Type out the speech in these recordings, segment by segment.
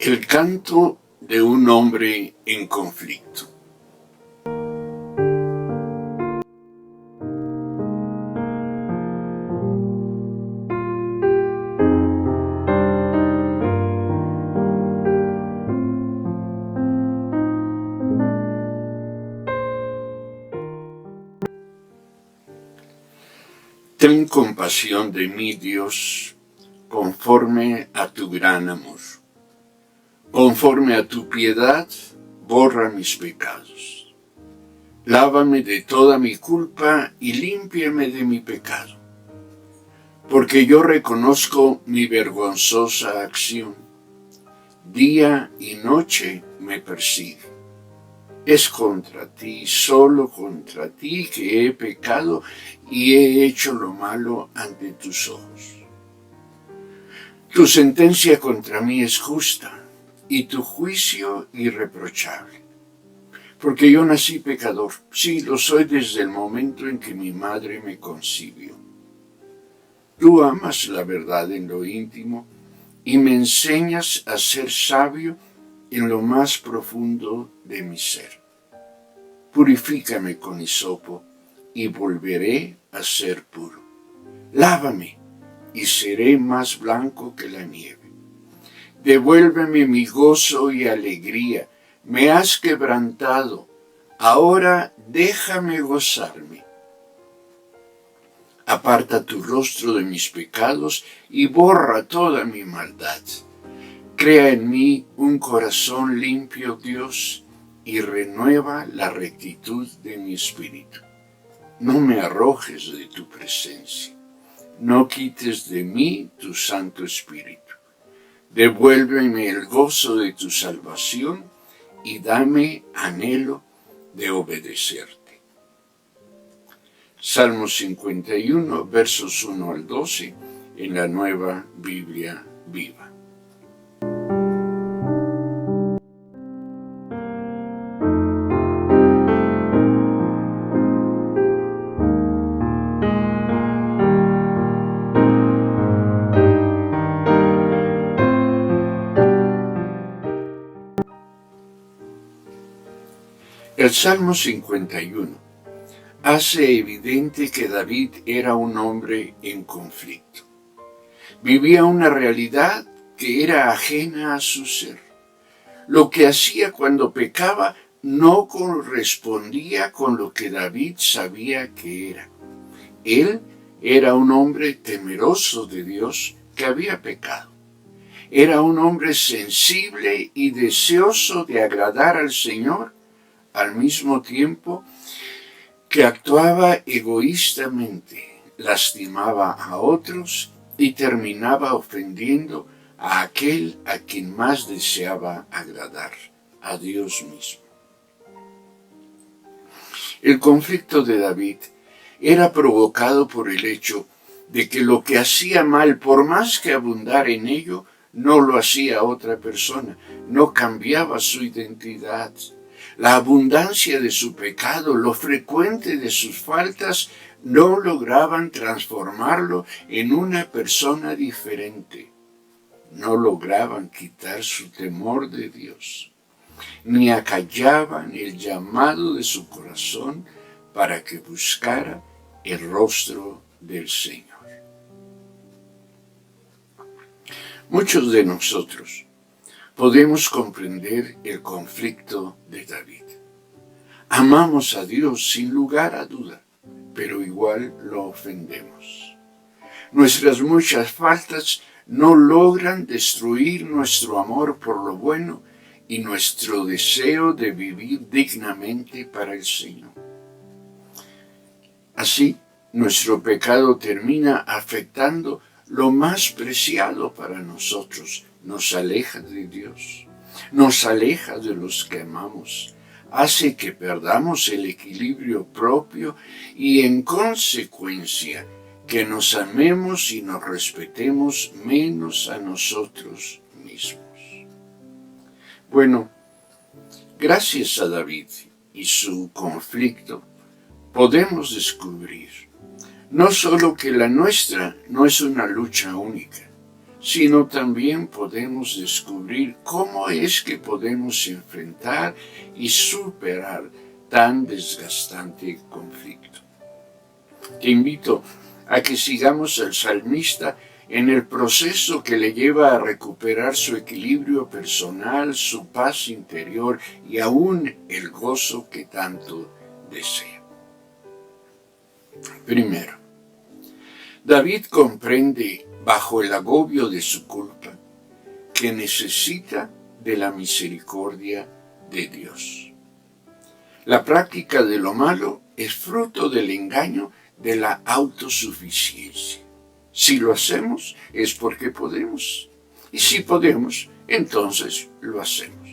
El canto de un hombre en conflicto. Ten compasión de mí, Dios, conforme a tu gran amor. Conforme a tu piedad, borra mis pecados. Lávame de toda mi culpa y límpiame de mi pecado. Porque yo reconozco mi vergonzosa acción. Día y noche me persigue. Es contra ti, solo contra ti, que he pecado y he hecho lo malo ante tus ojos. Tu sentencia contra mí es justa y tu juicio irreprochable. Porque yo nací pecador, sí, lo soy desde el momento en que mi madre me concibió. Tú amas la verdad en lo íntimo y me enseñas a ser sabio en lo más profundo de mi ser. Purifícame con hisopo y volveré a ser puro. Lávame y seré más blanco que la nieve. Devuélveme mi gozo y alegría. Me has quebrantado. Ahora déjame gozarme. Aparta tu rostro de mis pecados y borra toda mi maldad. Crea en mí un corazón limpio, Dios, y renueva la rectitud de mi espíritu. No me arrojes de tu presencia. No quites de mí tu Santo Espíritu. Devuélveme el gozo de tu salvación y dame anhelo de obedecerte. Salmo 51, versos 1 al 12, en la Nueva Biblia Viva. El Salmo 51 hace evidente que David era un hombre en conflicto. Vivía una realidad que era ajena a su ser. Lo que hacía cuando pecaba no correspondía con lo que David sabía que era. Él era un hombre temeroso de Dios que había pecado. Era un hombre sensible y deseoso de agradar al Señor, al mismo tiempo que actuaba egoístamente, lastimaba a otros y terminaba ofendiendo a aquel a quien más deseaba agradar, a Dios mismo. El conflicto de David era provocado por el hecho de que lo que hacía mal, por más que abundara en ello, no lo hacía otra persona, no cambiaba su identidad. La abundancia de su pecado, lo frecuente de sus faltas, no lograban transformarlo en una persona diferente. No lograban quitar su temor de Dios, ni acallaban el llamado de su corazón para que buscara el rostro del Señor. Muchos de nosotros podemos comprender el conflicto de David. Amamos a Dios sin lugar a duda, pero igual lo ofendemos. Nuestras muchas faltas no logran destruir nuestro amor por lo bueno y nuestro deseo de vivir dignamente para el Señor. Así, nuestro pecado termina afectando lo más preciado para nosotros. Nos aleja de Dios, nos aleja de los que amamos, hace que perdamos el equilibrio propio y, en consecuencia, que nos amemos y nos respetemos menos a nosotros mismos. Bueno, gracias a David y su conflicto, podemos descubrir no solo que la nuestra no es una lucha única, sino también podemos descubrir cómo es que podemos enfrentar y superar tan desgastante conflicto. Te invito a que sigamos al salmista en el proceso que le lleva a recuperar su equilibrio personal, su paz interior y aún el gozo que tanto desea. Primero, David comprende, bajo el agobio de su culpa, que necesita de la misericordia de Dios. La práctica de lo malo es fruto del engaño de la autosuficiencia. Si lo hacemos es porque podemos. Y si podemos, entonces lo hacemos.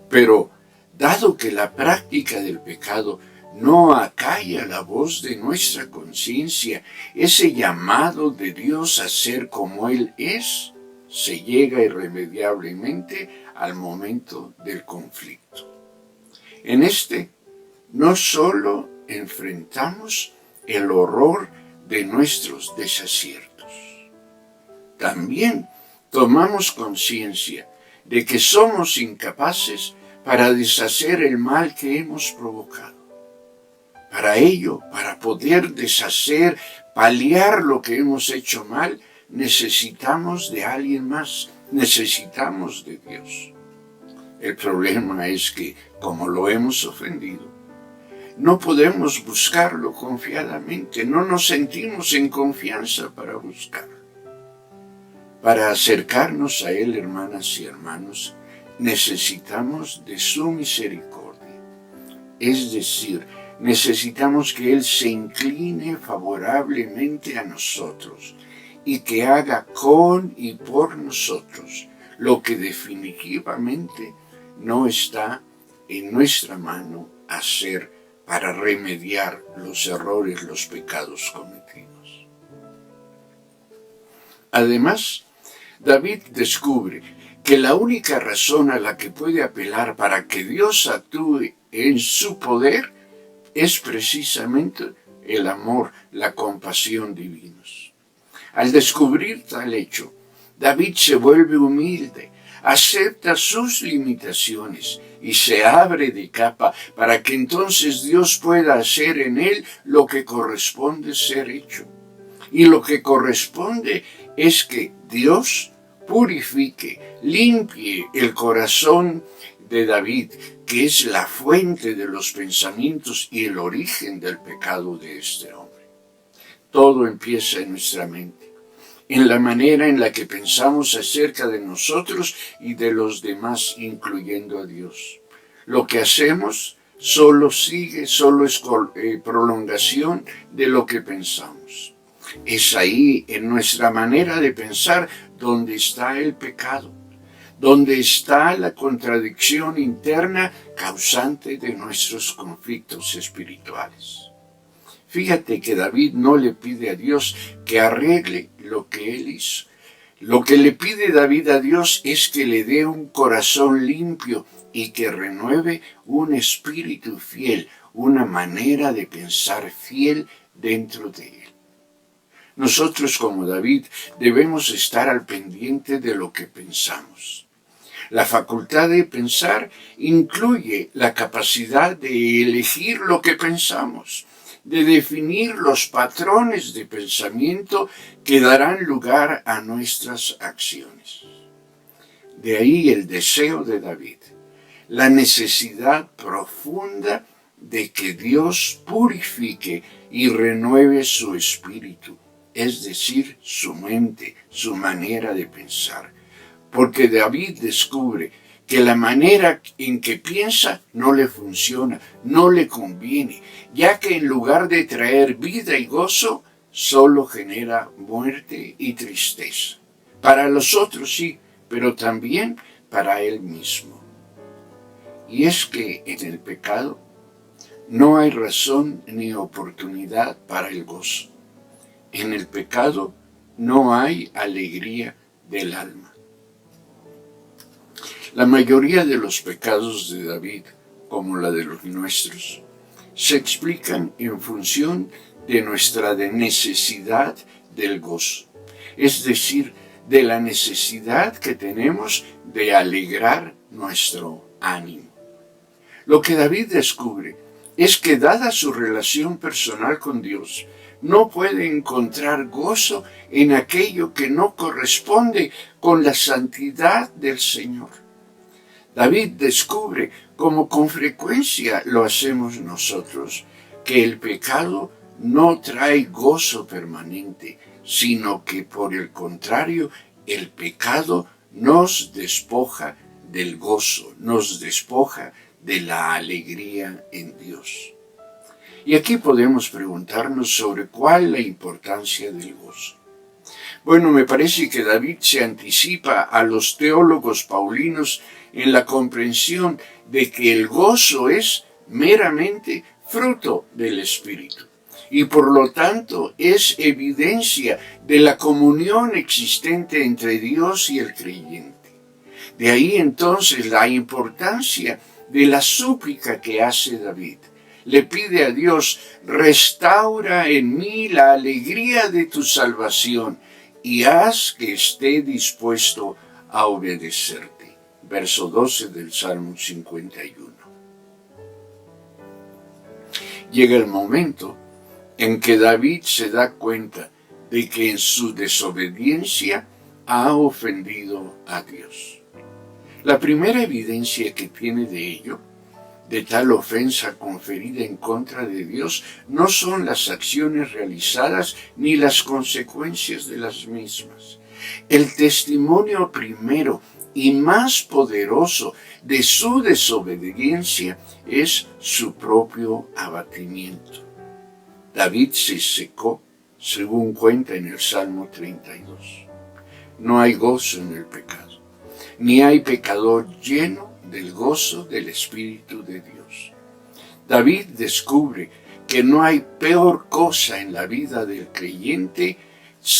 Pero, dado que la práctica del pecado no acalla la voz de nuestra conciencia, ese llamado de Dios a ser como Él es, se llega irremediablemente al momento del conflicto. En este, no solo enfrentamos el horror de nuestros desaciertos, también tomamos conciencia de que somos incapaces para deshacer el mal que hemos provocado. Para ello, para poder deshacer, paliar lo que hemos hecho mal, necesitamos de alguien más, necesitamos de Dios. El problema es que, como lo hemos ofendido, no podemos buscarlo confiadamente, no nos sentimos en confianza para buscarlo. Para acercarnos a Él, hermanas y hermanos, necesitamos de su misericordia. Es decir, necesitamos que Él se incline favorablemente a nosotros y que haga con y por nosotros lo que definitivamente no está en nuestra mano hacer para remediar los errores, los pecados cometidos. Además, David descubre que la única razón a la que puede apelar para que Dios actúe en su poder es precisamente el amor, la compasión divinos. Al descubrir tal hecho, David se vuelve humilde, acepta sus limitaciones y se abre de capa para que entonces Dios pueda hacer en él lo que corresponde ser hecho. Y lo que corresponde es que Dios purifique, limpie el corazón de David, que es la fuente de los pensamientos y el origen del pecado de este hombre. Todo empieza en nuestra mente, en la manera en la que pensamos acerca de nosotros y de los demás, incluyendo a Dios. Lo que hacemos solo es prolongación de lo que pensamos. Es ahí, en nuestra manera de pensar, donde está el pecado, donde está la contradicción interna causante de nuestros conflictos espirituales. Fíjate que David no le pide a Dios que arregle lo que él hizo. Lo que le pide David a Dios es que le dé un corazón limpio y que renueve un espíritu fiel, una manera de pensar fiel dentro de él. Nosotros, como David, debemos estar al pendiente de lo que pensamos. La facultad de pensar incluye la capacidad de elegir lo que pensamos, de definir los patrones de pensamiento que darán lugar a nuestras acciones. De ahí el deseo de David, la necesidad profunda de que Dios purifique y renueve su espíritu, es decir, su mente, su manera de pensar. Porque David descubre que la manera en que piensa no le funciona, no le conviene, ya que en lugar de traer vida y gozo, solo genera muerte y tristeza. Para los otros sí, pero también para él mismo. Y es que en el pecado no hay razón ni oportunidad para el gozo. En el pecado no hay alegría del alma. La mayoría de los pecados de David, como la de los nuestros, se explican en función de nuestra necesidad del gozo. Es decir, de la necesidad que tenemos de alegrar nuestro ánimo. Lo que David descubre es que, dada su relación personal con Dios, no puede encontrar gozo en aquello que no corresponde con la santidad del Señor. David descubre, como con frecuencia lo hacemos nosotros, que el pecado no trae gozo permanente, sino que por el contrario, el pecado nos despoja del gozo, nos despoja de la alegría en Dios. Y aquí podemos preguntarnos sobre cuál es la importancia del gozo. Bueno, me parece que David se anticipa a los teólogos paulinos en la comprensión de que el gozo es meramente fruto del Espíritu y por lo tanto es evidencia de la comunión existente entre Dios y el creyente. De ahí entonces la importancia de la súplica que hace David. Le pide a Dios: restaura en mí la alegría de tu salvación y haz que esté dispuesto a obedecerte. Verso 12 del Salmo 51. Llega el momento en que David se da cuenta de que en su desobediencia ha ofendido a Dios. La primera evidencia que tiene de ello, de tal ofensa conferida en contra de Dios, no son las acciones realizadas ni las consecuencias de las mismas. El testimonio primero y más poderoso de su desobediencia es su propio abatimiento. David se secó, según cuenta en el Salmo 32. No hay gozo en el pecado, ni hay pecador lleno del gozo del Espíritu de Dios. David descubre que no hay peor cosa en la vida del creyente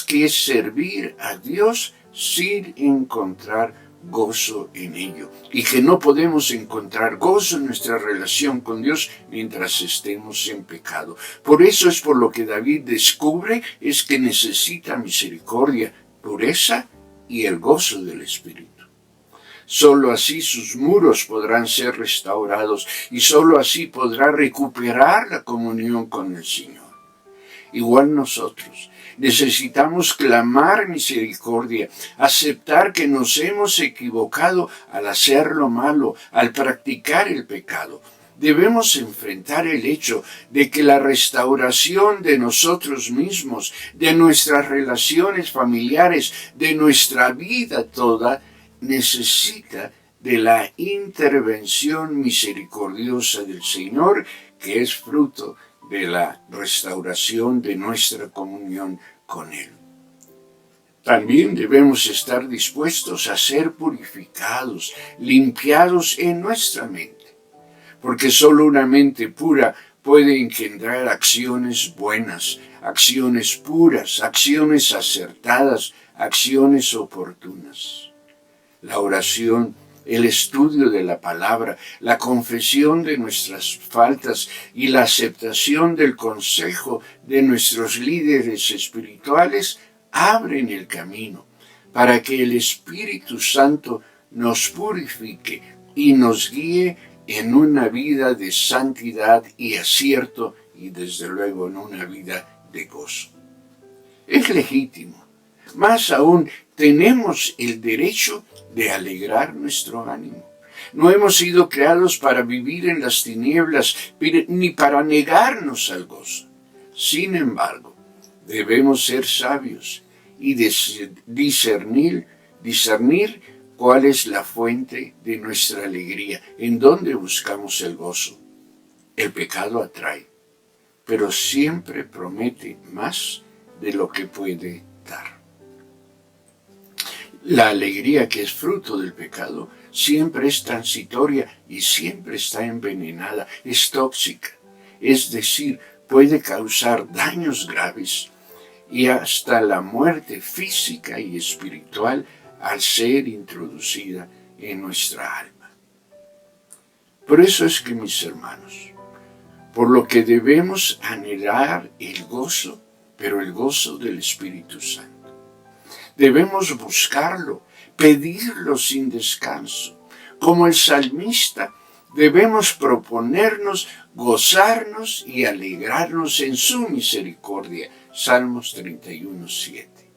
que servir a Dios sin encontrar gozo en ello, y que no podemos encontrar gozo en nuestra relación con Dios mientras estemos en pecado. Por eso es por lo que David descubre es que necesita misericordia, pureza y el gozo del Espíritu. Solo así sus muros podrán ser restaurados y solo así podrá recuperar la comunión con el Señor. Igual nosotros necesitamos clamar misericordia, aceptar que nos hemos equivocado al hacer lo malo, al practicar el pecado. Debemos enfrentar el hecho de que la restauración de nosotros mismos, de nuestras relaciones familiares, de nuestra vida toda, necesita de la intervención misericordiosa del Señor, que es fruto de la restauración de nuestra comunión con Él. También debemos estar dispuestos a ser purificados, limpiados en nuestra mente, porque solo una mente pura puede engendrar acciones buenas, acciones puras, acciones acertadas, acciones oportunas. La oración, el estudio de la palabra, la confesión de nuestras faltas y la aceptación del consejo de nuestros líderes espirituales abren el camino para que el Espíritu Santo nos purifique y nos guíe en una vida de santidad y acierto y desde luego en una vida de gozo. Es legítimo. Más aún, tenemos el derecho de alegrar nuestro ánimo. No hemos sido creados para vivir en las tinieblas, ni para negarnos al gozo. Sin embargo, debemos ser sabios y discernir cuál es la fuente de nuestra alegría, en dónde buscamos el gozo. El pecado atrae, pero siempre promete más de lo que puede dar. La alegría que es fruto del pecado siempre es transitoria y siempre está envenenada, es tóxica. Es decir, puede causar daños graves y hasta la muerte física y espiritual al ser introducida en nuestra alma. Por eso es que, mis hermanos, por lo que debemos anhelar el gozo, pero el gozo del Espíritu Santo. Debemos buscarlo, pedirlo sin descanso. Como el salmista, debemos proponernos gozarnos y alegrarnos en su misericordia. Salmos 31:7.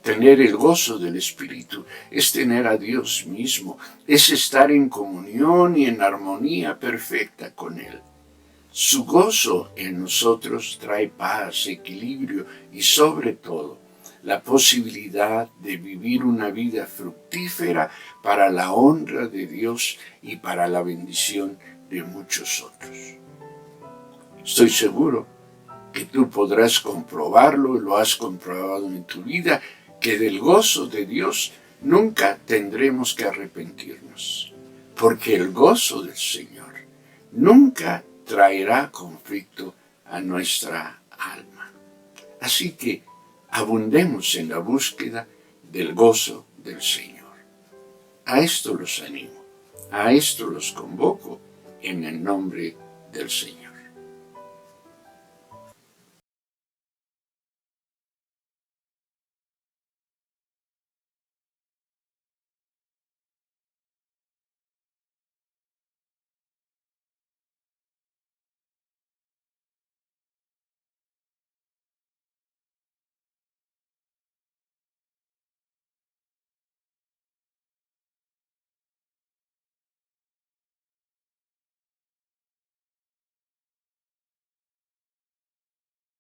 Tener el gozo del Espíritu es tener a Dios mismo, es estar en comunión y en armonía perfecta con Él. Su gozo en nosotros trae paz, equilibrio y sobre todo la posibilidad de vivir una vida fructífera para la honra de Dios y para la bendición de muchos otros. Estoy seguro que tú podrás comprobarlo, lo has comprobado en tu vida, que del gozo de Dios nunca tendremos que arrepentirnos, porque el gozo del Señor nunca traerá conflicto a nuestra alma. Así que abundemos en la búsqueda del gozo del Señor. A esto los animo, a esto los convoco en el nombre del Señor.